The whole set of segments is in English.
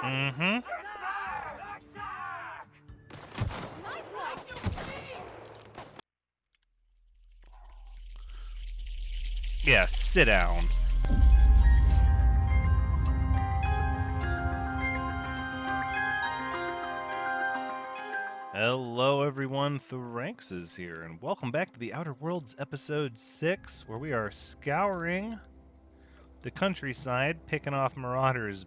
Mm-hmm. Yeah, sit down. Hello everyone, Thranxes here, and welcome back to the Outer Worlds episode 6, where we are scouring the countryside, picking off marauders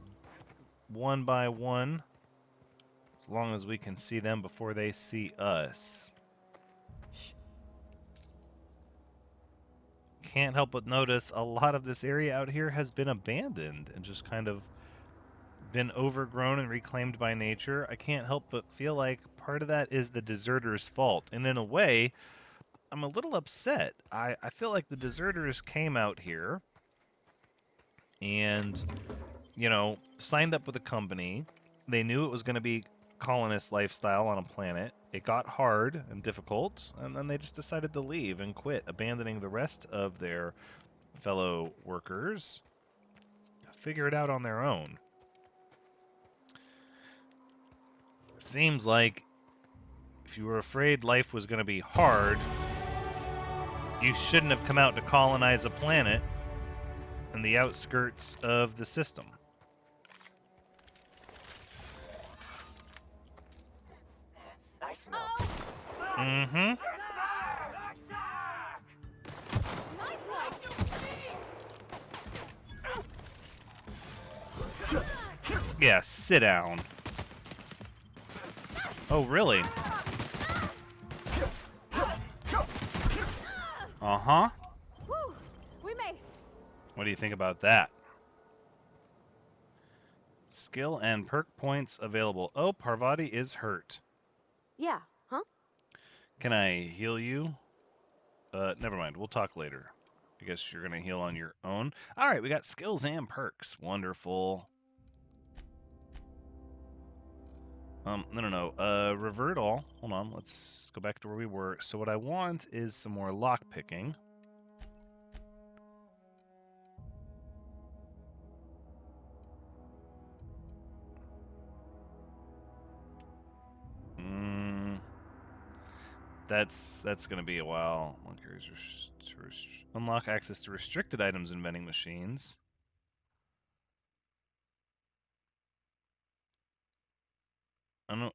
one by one, as long as we can see them before they see us. Can't help but notice a lot of this area out here has been abandoned and just kind of been overgrown and reclaimed by nature. I can't help but feel like part of that is the deserters' fault, and in a way, I'm a little upset. I feel like the deserters came out here and, signed up with a company. They knew it was going to be colonist lifestyle on a planet. It got hard and difficult, and then they just decided to leave and quit, abandoning the rest of their fellow workers to figure it out on their own. Seems like if you were afraid life was going to be hard, you shouldn't have come out to colonize a planet in the outskirts of the system. Mm-hmm. Yeah, sit down. Oh, really? Uh-huh. We made it. What do you think about that? Skill and perk points available. Oh, Parvati is hurt. Yeah, huh? Can I heal you? Never mind. We'll talk later. I guess you're gonna heal on your own. Alright, we got skills and perks. Wonderful. No. Revert all. Hold on, let's go back to where we were. So what I want is some more lock picking. That's gonna be a while. Unlock access to restricted items in vending machines.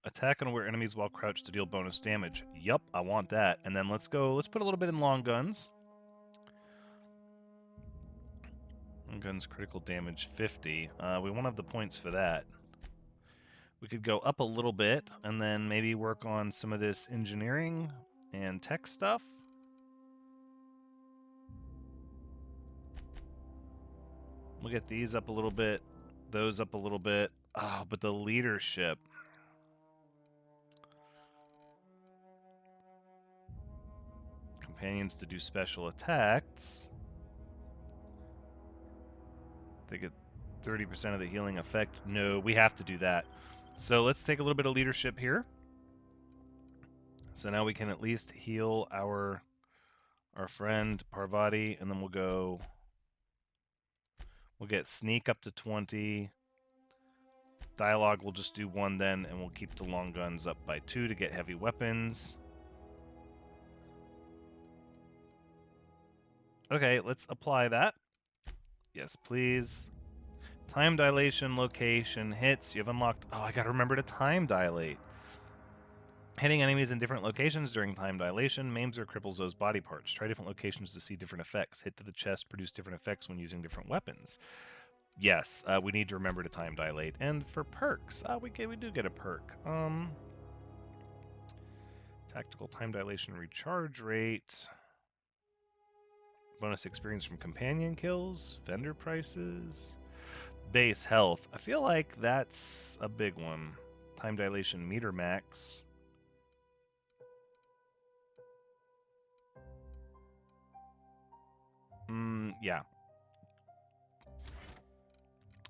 Attack unaware enemies while crouched to deal bonus damage. Yup, I want that. And then let's put a little bit in long guns. Long guns critical damage 50. We won't have the points for that. We could go up a little bit and then maybe work on some of this engineering and tech stuff. We'll get these up a little bit, those up a little bit. Oh, but the leadership. Companions to do special attacks. They get 30% of the healing effect. No, we have to do that. So let's take a little bit of leadership here. So now we can at least heal our friend Parvati, and then we'll get sneak up to 20. Dialogue we'll just do 1 then, and we'll keep the long guns up by 2 to get heavy weapons. Okay, let's apply that. Yes, please. Time dilation, location, hits. You have unlocked... Oh, I gotta remember to time dilate. Hitting enemies in different locations during time dilation maims or cripples those body parts. Try different locations to see different effects. Hit to the chest produce different effects when using different weapons. Yes, we need to remember to time dilate. And for perks, we do get a perk. Tactical time dilation recharge rate. Bonus experience from companion kills. Vendor prices. Base health. I feel like that's a big one. Time dilation meter max. Yeah.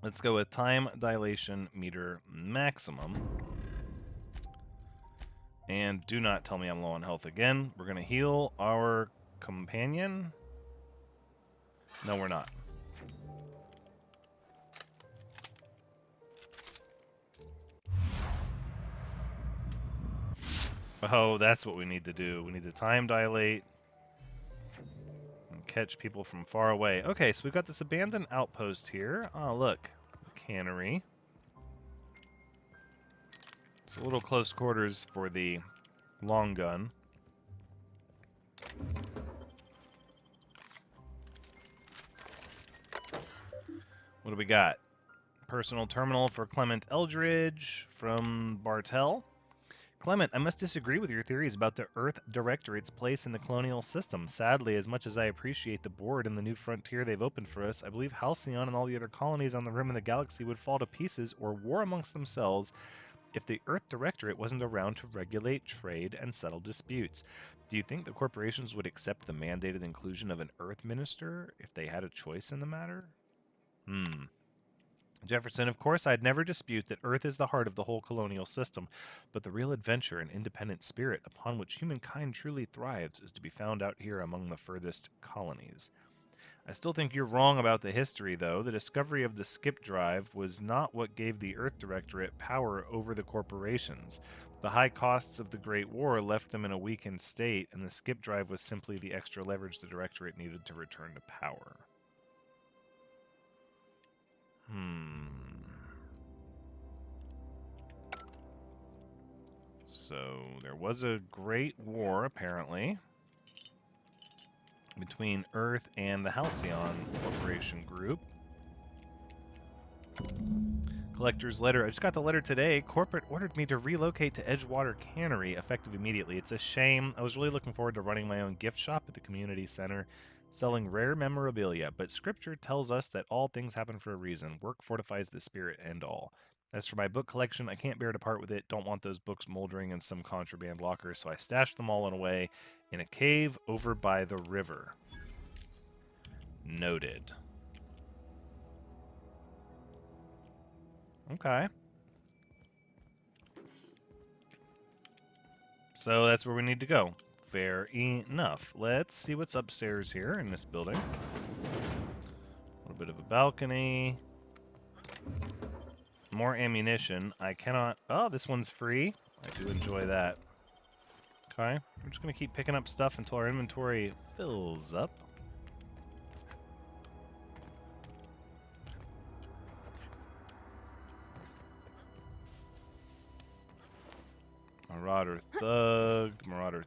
Let's go with time dilation meter maximum. And do not tell me I'm low on health again. We're going to heal our companion. No, we're not. Oh, that's what we need to do. We need to time dilate and catch people from far away. Okay, so we've got this abandoned outpost here. Oh, look. Cannery. It's a little close quarters for the long gun. What do we got? Personal terminal for Clement Eldridge from Bartel. Clement, I must disagree with your theories about the Earth Directorate's place in the colonial system. Sadly, as much as I appreciate the board and the new frontier they've opened for us, I believe Halcyon and all the other colonies on the rim of the galaxy would fall to pieces or war amongst themselves if the Earth Directorate wasn't around to regulate trade and settle disputes. Do you think the corporations would accept the mandated inclusion of an Earth Minister if they had a choice in the matter? Jefferson, of course, I'd never dispute that Earth is the heart of the whole colonial system, but the real adventure and independent spirit upon which humankind truly thrives is to be found out here among the furthest colonies. I still think you're wrong about the history, though. The discovery of the skip drive was not what gave the Earth Directorate power over the corporations. The high costs of the Great War left them in a weakened state, and the skip drive was simply the extra leverage the Directorate needed to return to power. So, there was a great war, apparently, between Earth and the Halcyon Corporation group. Collector's letter. I just got the letter today. Corporate ordered me to relocate to Edgewater Cannery, effective immediately. It's a shame. I was really looking forward to running my own gift shop at the community center, selling rare memorabilia, but scripture tells us that all things happen for a reason. Work fortifies the spirit and all. As for my book collection, I can't bear to part with it. Don't want those books moldering in some contraband locker, so I stashed them all away in a cave over by the river. Noted. Okay. So that's where we need to go. Fair enough. Let's see what's upstairs here in this building. A little bit of a balcony. More ammunition. I cannot... Oh, this one's free. I do enjoy that. Okay. We're just going to keep picking up stuff until our inventory fills up. Marauder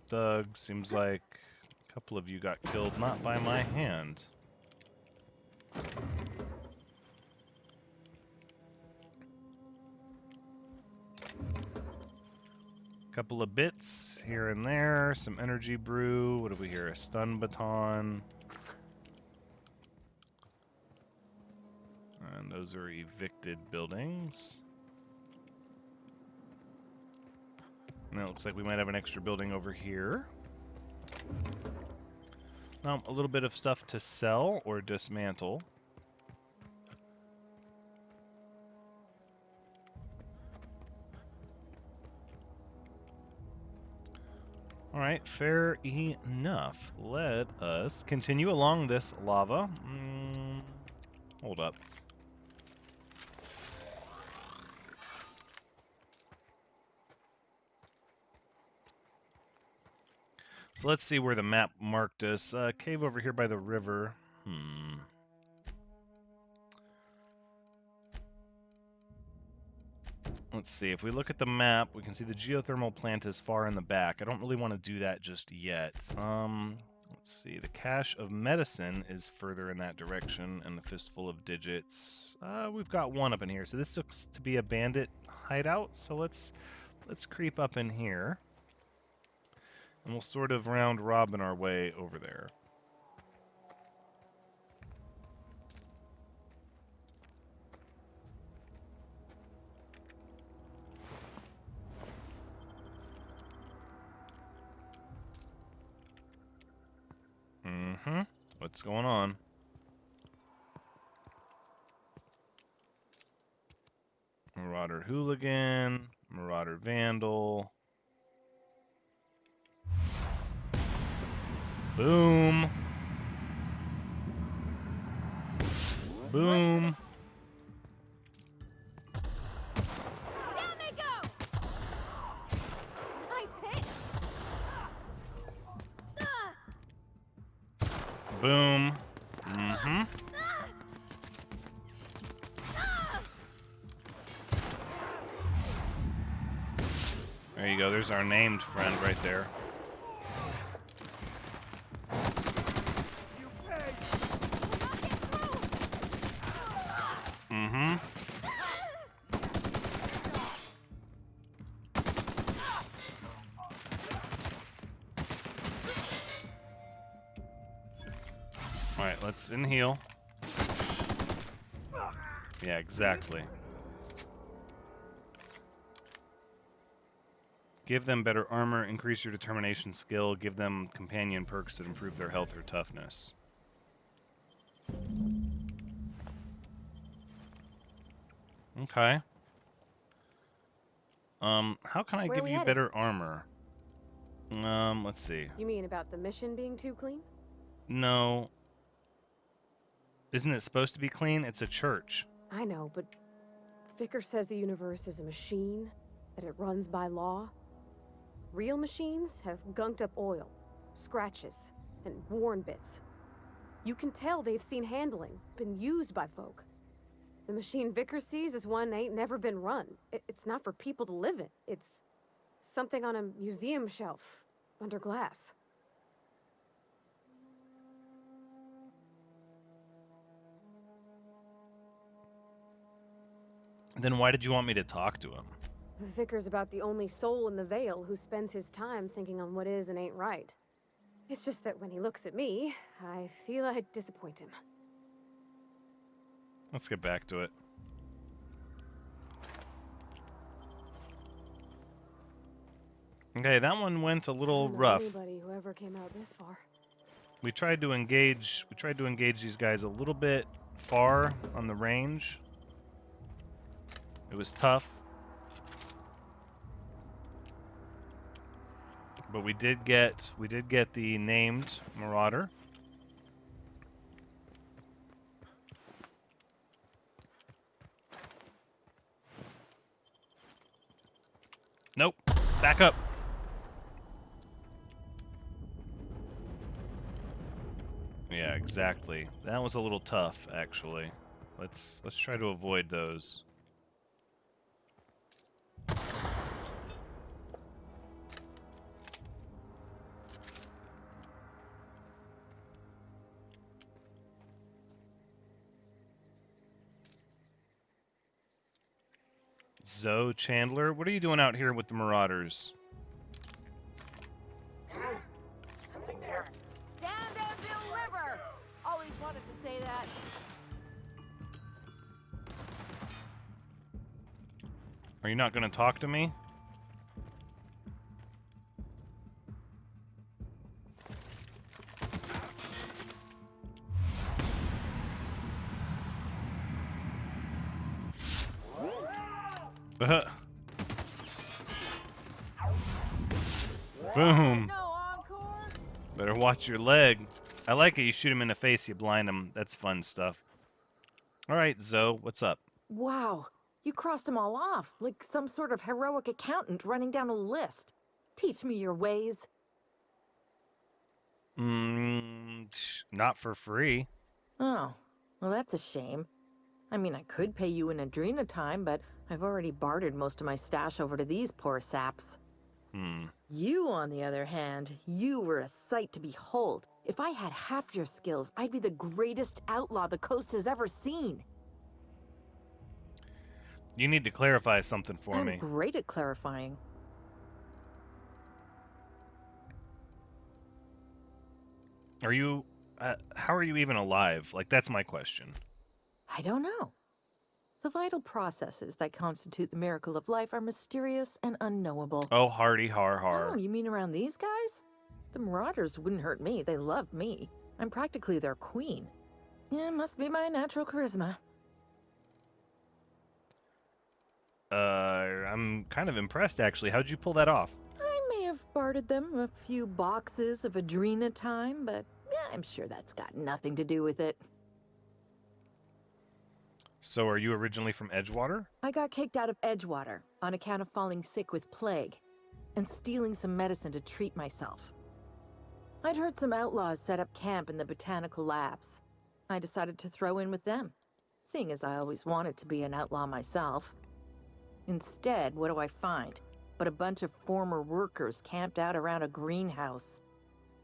Thug. Seems like a couple of you got killed not by my hand. Couple of bits here and there, some energy brew. What do we hear? A stun baton. And those are evicted buildings. And it looks like we might have an extra building over here. Now, a little bit of stuff to sell or dismantle. Alright, fair enough. Let us continue along this lava. Hold up. So let's see where the map marked us. Cave over here by the river. Let's see. If we look at the map, we can see the geothermal plant is far in the back. I don't really want to do that just yet. Let's see. The cache of medicine is further in that direction, and the fistful of digits. We've got one up in here. So this looks to be a bandit hideout. So let's creep up in here. And we'll sort of round robin our way over there. What's going on? Marauder Hooligan, Marauder Vandal. Boom. Boom. Down they go! Nice hit! Boom. Mm-hmm. There you go. There's our named friend right there. Mm-hmm. Alright, let's heal. Yeah, exactly. Give them better armor, increase your determination skill, give them companion perks that improve their health or toughness. Okay. How can I Where are give we you headed? better armor? Let's see. You mean about the mission being too clean? No. Isn't it supposed to be clean? It's a church. I know, but Vicker says the universe is a machine, that it runs by law. Real machines have gunked up oil, scratches, and worn bits. You can tell they've seen handling, been used by folk. The machine Vicker sees is one ain't never been run. It's not for people to live in. It's something on a museum shelf, under glass. Then why did you want me to talk to him? The Vicar's about the only soul in the Vale who spends his time thinking on what is and ain't right. It's just that when he looks at me, I feel I'd disappoint him. Let's get back to it. Okay, that one went a little rough. Anybody who ever came out this far. We tried to engage these guys a little bit far on the range. It was tough. But we did get the named Marauder. Nope. Back up. Yeah, exactly. That was a little tough, actually. Let's try to avoid those. Zoe Chandler, what are you doing out here with the Marauders? Something there. Stand and deliver! Always wanted to say that. Are you not going to talk to me? Boom. No encore? Better watch your leg. I like it. You shoot him in the face, you blind him. That's fun stuff. All right, Zoe, what's up? Wow, you crossed them all off, like some sort of heroic accountant running down a list. Teach me your ways. Not for free. Oh, well that's a shame. I mean, I could pay you in Adrena time, but I've already bartered most of my stash over to these poor saps. You, on the other hand, you were a sight to behold. If I had half your skills, I'd be the greatest outlaw the coast has ever seen. You need to clarify something for me. I'm great at clarifying. Are you... how are you even alive? Like, that's my question. I don't know. The vital processes that constitute the miracle of life are mysterious and unknowable. Oh, hardy har har. Oh, you mean around these guys? The Marauders wouldn't hurt me. They love me. I'm practically their queen. Yeah, must be my natural charisma. I'm kind of impressed, actually. How'd you pull that off? I may have bartered them a few boxes of Adrena time, but yeah, I'm sure that's got nothing to do with it. So are you originally from Edgewater? I got kicked out of Edgewater on account of falling sick with plague and stealing some medicine to treat myself. I'd heard some outlaws set up camp in the botanical labs. I decided to throw in with them, seeing as I always wanted to be an outlaw myself. Instead, what do I find? But a bunch of former workers camped out around a greenhouse.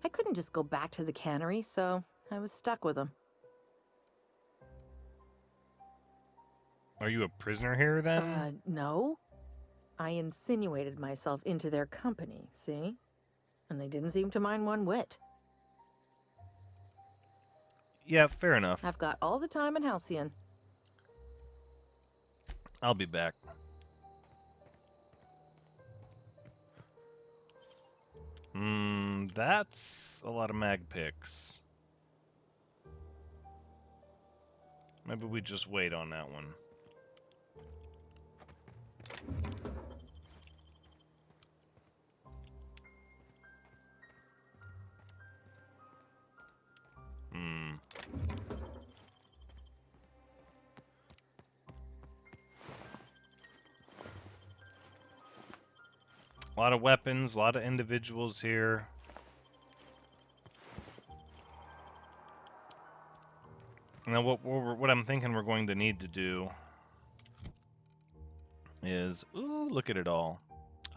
I couldn't just go back to the cannery, so I was stuck with them. Are you a prisoner here, then? No. I insinuated myself into their company, see? And they didn't seem to mind one whit. Yeah, fair enough. I've got all the time in Halcyon. I'll be back. That's a lot of mag picks. Maybe we just wait on that one. A lot of weapons, a lot of individuals here. Now, what I'm thinking we're going to need to do is, ooh, look at it all.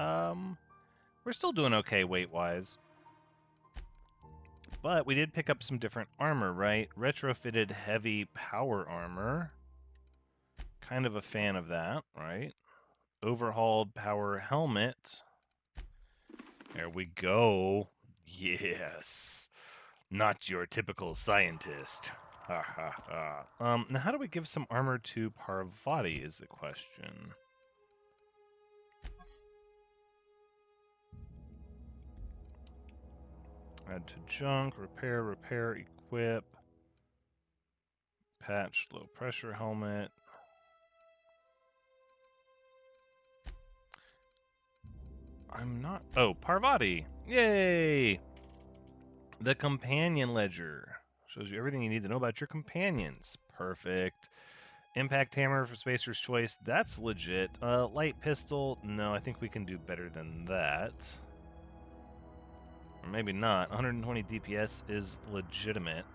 We're still doing okay weight-wise. But we did pick up some different armor, right? Retrofitted heavy power armor. Kind of a fan of that, right? Overhauled power helmet. There we go. Yes. Not your typical scientist. Ha ha ha. Now how do we give some armor to Parvati is the question. Add to junk, repair, equip. Patch, low pressure helmet. I'm not... Oh, Parvati! Yay! The companion ledger. Shows you everything you need to know about your companions. Perfect. Impact hammer for Spacer's Choice. That's legit. Light pistol. No, I think we can do better than that. Or maybe not. 120 DPS is legitimate.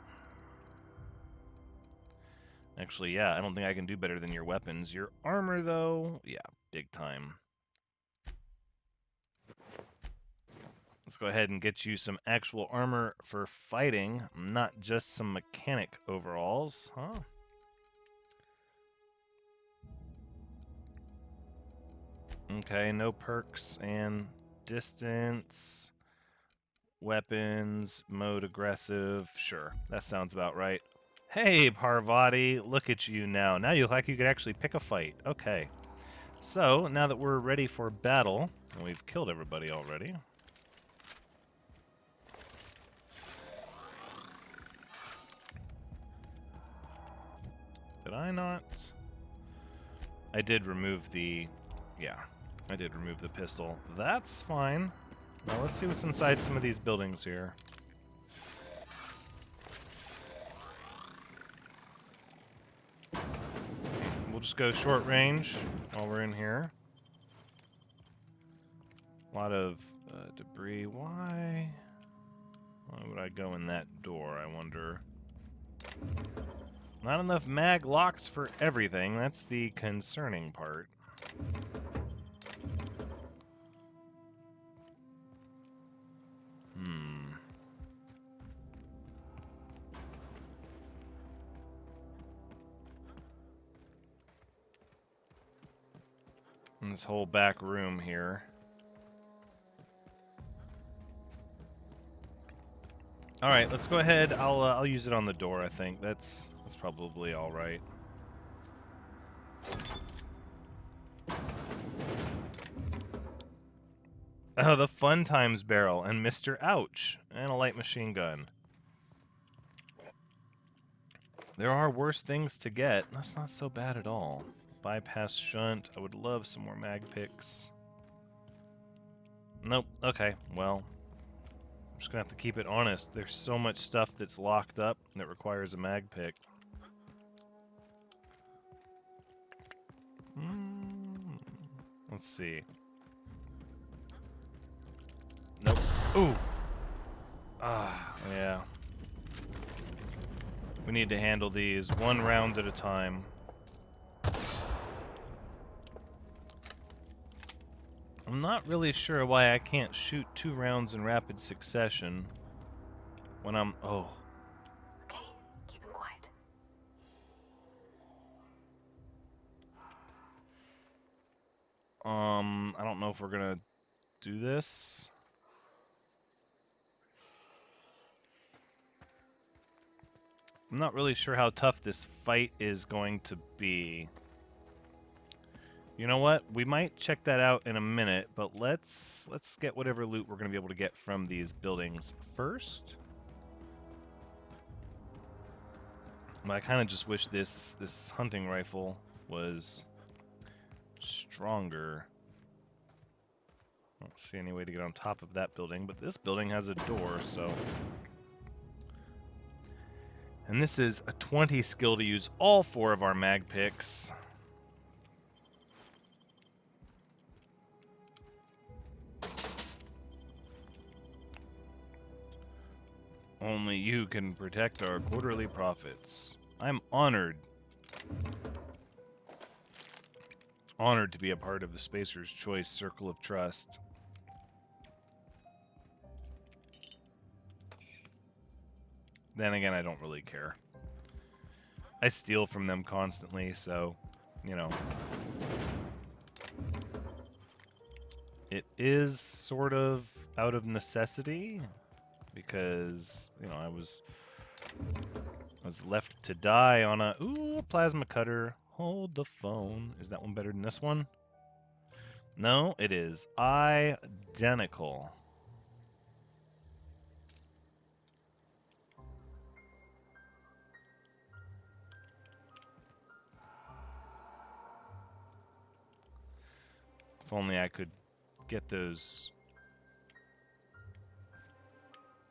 Actually, yeah, I don't think I can do better than your weapons. Your armor, though, yeah, big time. Let's go ahead and get you some actual armor for fighting, not just some mechanic overalls, huh? Okay, no perks and distance. Weapons, mode aggressive. Sure, that sounds about right. Hey, Parvati, look at you now. Now you look like you could actually pick a fight. Okay. So, now that we're ready for battle, and we've killed everybody already. Did I not? I did remove the... Yeah, I did remove the pistol. That's fine. Now let's see what's inside some of these buildings here. We'll just go short range while we're in here. A lot of debris. Why would I go in that door, I wonder? Not enough mag locks for everything. That's the concerning part. In this whole back room here. All right, let's go ahead. I'll use it on the door. I think that's probably all right. Oh, the Fun Times barrel and Mr. Ouch and a light machine gun. There are worse things to get. That's not so bad at all. Bypass shunt. I would love some more mag picks. Nope. Okay. Well, I'm just gonna have to keep it honest. There's so much stuff that's locked up that requires a mag pick. Let's see. Nope. Ooh. Yeah. We need to handle these one round at a time. I'm not really sure why I can't shoot 2 rounds in rapid succession when I'm... Oh. Okay, keep it quiet. I don't know if we're gonna do this. I'm not really sure how tough this fight is going to be. You know what? We might check that out in a minute, but let's get whatever loot we're going to be able to get from these buildings first. I kind of just wish this hunting rifle was stronger. I don't see any way to get on top of that building, but this building has a door, so... And this is a 20 skill to use all 4 of our mag picks. Only you can protect our quarterly profits. I'm honored. Honored to be a part of the Spacer's Choice Circle of Trust. Then again, I don't really care. I steal from them constantly, so, you know. It is sort of out of necessity, because, you know, I was left to die on a... Ooh, a plasma cutter. Hold the phone. Is that one better than this one? No, it is identical. If only I could get those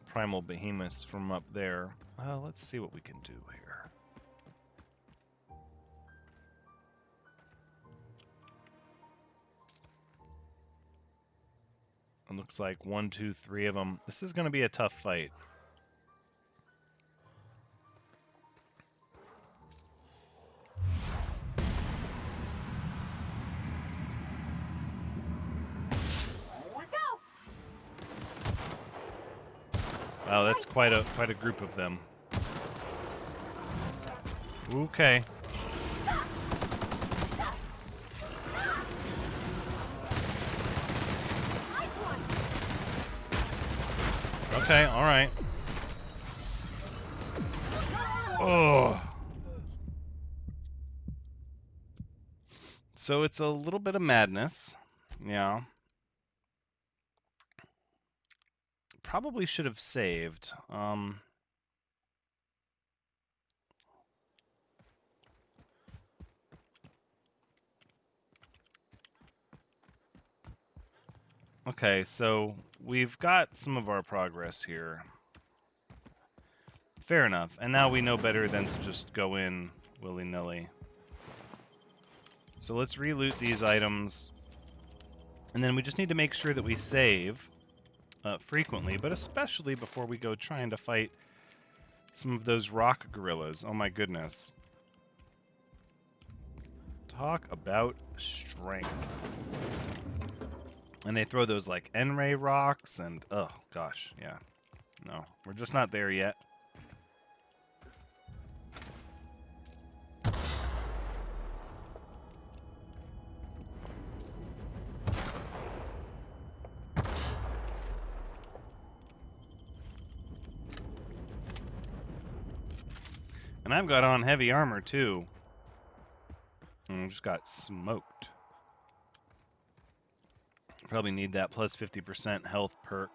primal behemoths from up there. Well, let's see what we can do here. It looks like 1, 2, 3 of them. This is going to be a tough fight. Wow, that's quite a group of them. Okay. Okay, all right. Oh. So it's a little bit of madness. Yeah. Probably should have saved. Okay, so we've got some of our progress here. Fair enough. And now we know better than to just go in willy-nilly. So let's re-loot these items. And then we just need to make sure that we save frequently, but especially before we go trying to fight some of those rock gorillas. Oh my goodness. Talk about strength. And they throw those like N-ray rocks and oh gosh, yeah. No, we're just not there yet. And I've got on heavy armor too. And I just got smoked. Probably need that plus 50% health perk.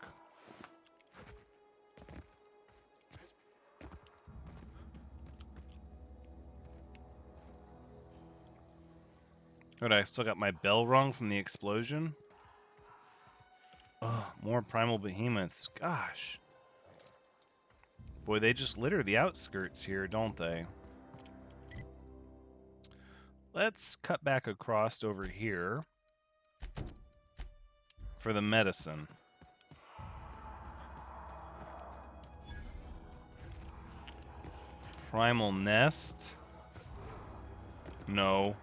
Good, I still got my bell rung from the explosion. Oh, more primal behemoths. Gosh. Boy, they just litter the outskirts here, don't they? Let's cut back across over here for the medicine. Primal nest. No.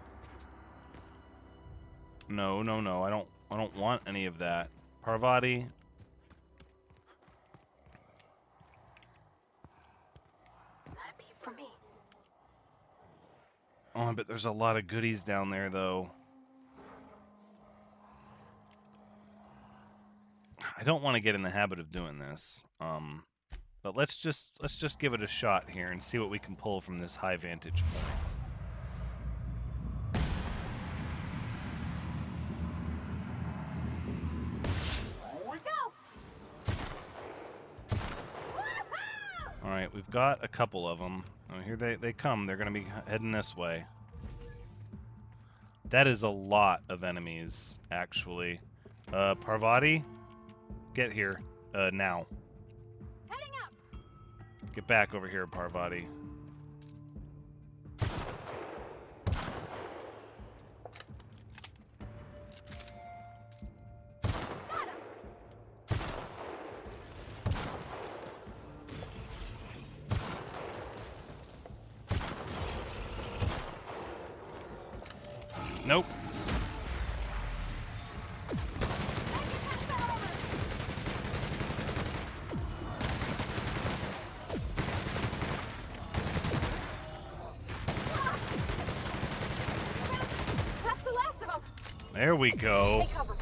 No, no, no. I don't want any of that. Parvati. For me. Oh, I bet there's a lot of goodies down there though. I don't want to get in the habit of doing this. But let's just give it a shot here and see what we can pull from this high vantage point. All right, we've got a couple of them. Oh, here they come. They're going to be heading this way. That is a lot of enemies, actually. Parvati, get here now. Heading up. Get back over here, Parvati. Nope. That's the last of them. There we go. Take cover.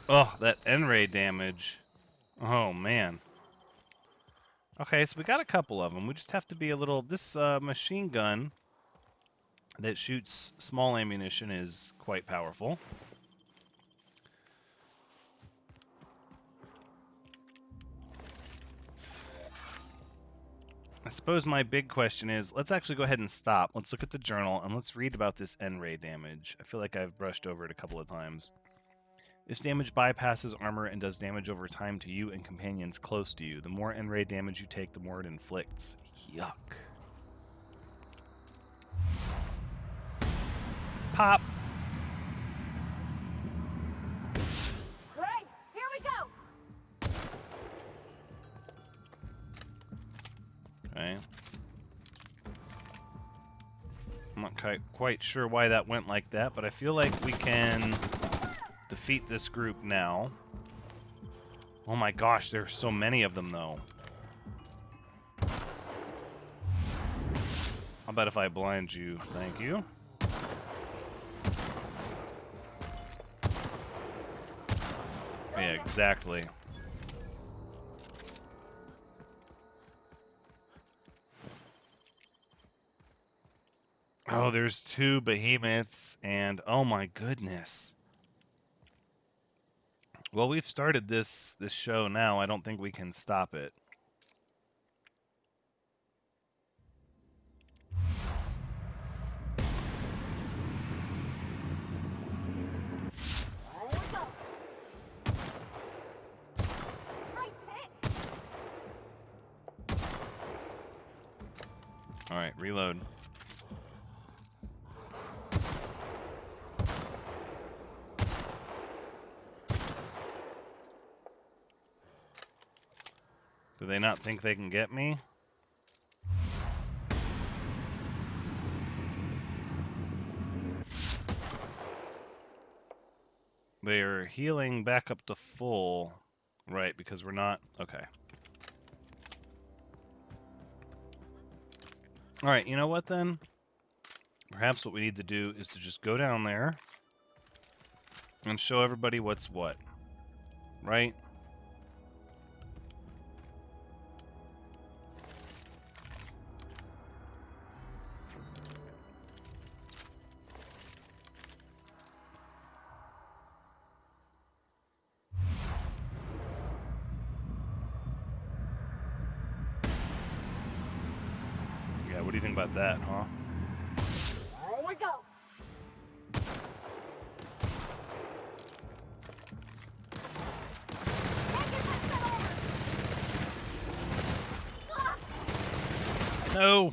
Oh, that N-ray damage. Oh, man. Okay, so we got a couple of them. We just have to be a little... This machine gun that shoots small ammunition is quite powerful. I suppose my big question is, let's actually go ahead and stop. Let's look at the journal, and let's read about this N-ray damage. I feel like I've brushed over it a couple of times. This damage bypasses armor and does damage over time to you and companions close to you. The more N-ray damage you take, the more it inflicts. Yuck. Pop! Right, here we go. Okay. I'm not quite sure why that went like that, but I feel like we can defeat this group now. Oh my gosh, there's so many of them, though. How about if I blind you? Thank you. Yeah, exactly. Oh, there's two behemoths, and oh my goodness. Well, we've started this show now. I don't think we can stop it. All right, reload. Do they not think they can get me? They're healing back up to full. Right, because we're not... Okay. Alright, you know what then? Perhaps what we need to do is to just go down there and show everybody what's what. Right? Yeah, what do you think about that, huh? Here we go. No!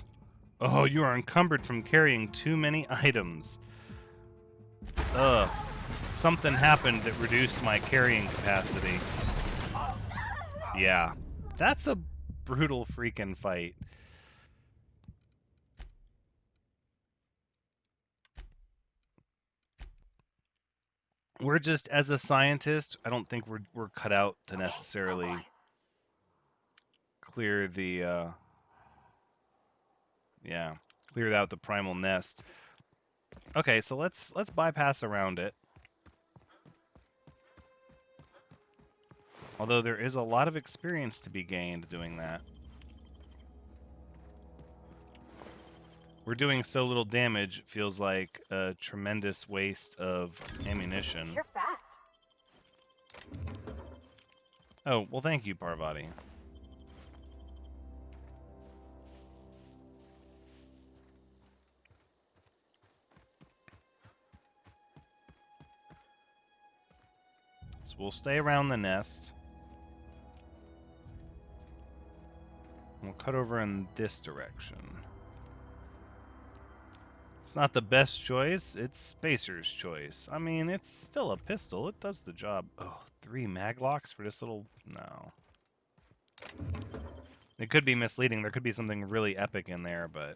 Oh, you are encumbered from carrying too many items. Ugh. Something happened that reduced my carrying capacity. Yeah. That's a brutal freaking fight. We're just, as a scientist, I don't think we're cut out to necessarily clear the yeah, clear out the primal nest. Okay, so let's bypass around it. Although there is a lot of experience to be gained doing that. We're doing so little damage, it feels like a tremendous waste of ammunition. You're fast. Oh, well thank you, Parvati. So we'll stay around the nest. We'll cut over in this direction. It's not the best choice, it's Spacer's choice. I mean, it's still a pistol, it does the job. Oh, 3 maglocks for this little... no. It could be misleading, there could be something really epic in there, but...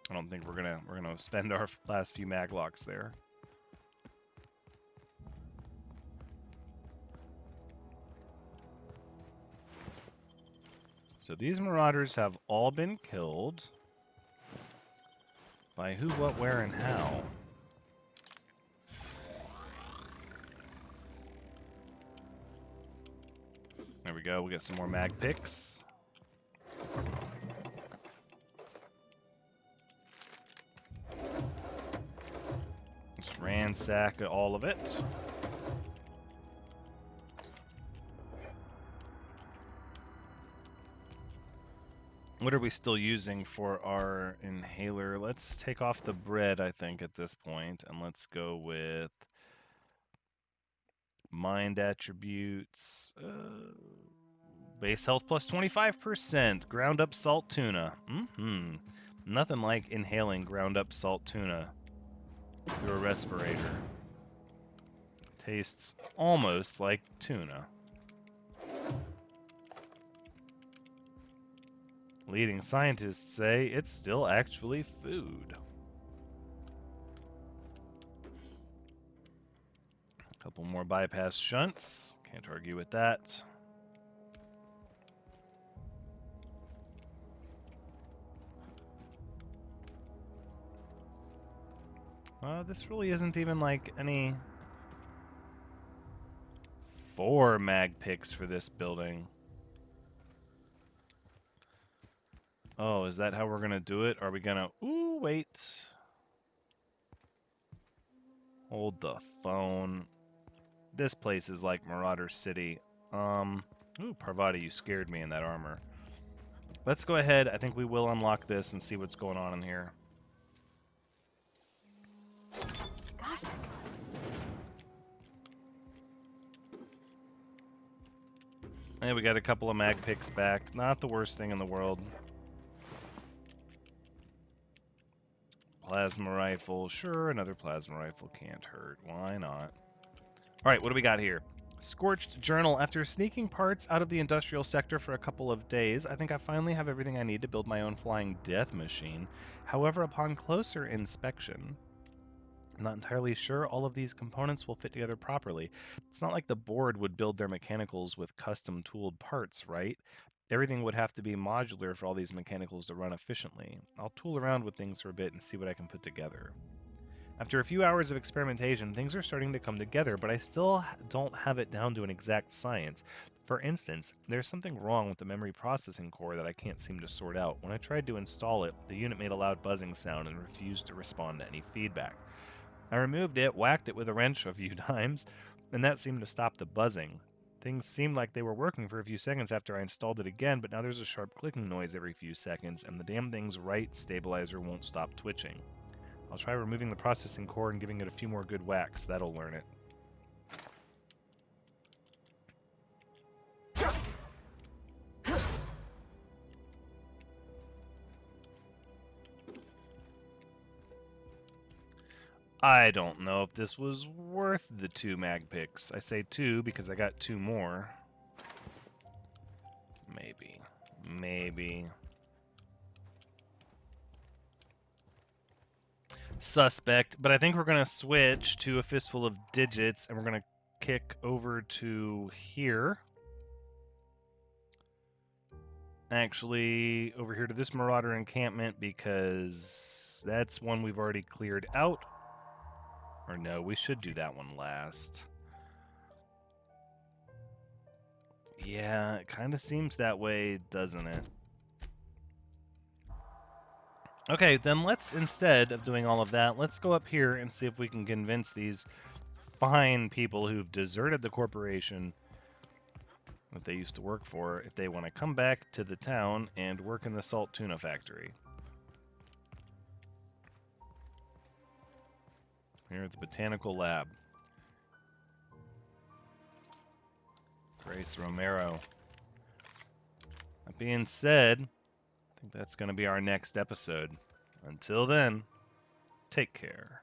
I don't think we're gonna spend our last few maglocks there. So these marauders have all been killed. By who, what, where, and how? There we go, we'll get some more mag picks. Just ransack all of it. What are we still using for our inhaler? Let's take off the bread, I think, at this point, and let's go with mind attributes. Base health plus 25%. Ground up salt tuna. Nothing like inhaling ground up salt tuna through a respirator. Tastes almost like tuna. Leading scientists say it's still actually food. A couple more bypass shunts. Can't argue with that. This really isn't even like any 4 mag picks for this building. Oh, is that how we're gonna do it? Are we gonna... Ooh, wait. Hold the phone. This place is like Marauder City. Ooh, Parvati, you scared me in that armor. Let's go ahead. I think we will unlock this and see what's going on in here. Gosh. Hey, we got a couple of mag picks back. Not the worst thing in the world. Plasma rifle. Sure, another plasma rifle can't hurt. Why not? Alright, what do we got here? Scorched Journal. After sneaking parts out of the industrial sector for a couple of days, I think I finally have everything I need to build my own flying death machine. However, upon closer inspection, I'm not entirely sure all of these components will fit together properly. It's not like the board would build their mechanicals with custom tooled parts, right? Everything would have to be modular for all these mechanicals to run efficiently. I'll tool around with things for a bit and see what I can put together. After a few hours of experimentation, things are starting to come together, but I still don't have it down to an exact science. For instance, there's something wrong with the memory processing core that I can't seem to sort out. When I tried to install it, the unit made a loud buzzing sound and refused to respond to any feedback. I removed it, whacked it with a wrench a few times, and that seemed to stop the buzzing. Things seemed like they were working for a few seconds after I installed it again, but now there's a sharp clicking noise every few seconds, and the damn thing's right stabilizer won't stop twitching. I'll try removing the processing core and giving it a few more good whacks. That'll learn it. I don't know if this was worth the 2 mag picks. I say 2 because I got 2 more. Maybe. Maybe. Suspect, but I think we're going to switch to a fistful of digits, and we're going to kick over to here. Actually, over here to this Marauder encampment, because that's one we've already cleared out. Or no, we should do that one last. Yeah, it kind of seems that way, doesn't it? Okay, then let's, instead of doing all of that, let's go up here and see if we can convince these fine people who've deserted the corporation that they used to work for, if they want to come back to the town and work in the salt tuna factory. Here at the Botanical Lab. Grace Romero. That being said, I think that's going to be our next episode. Until then, take care.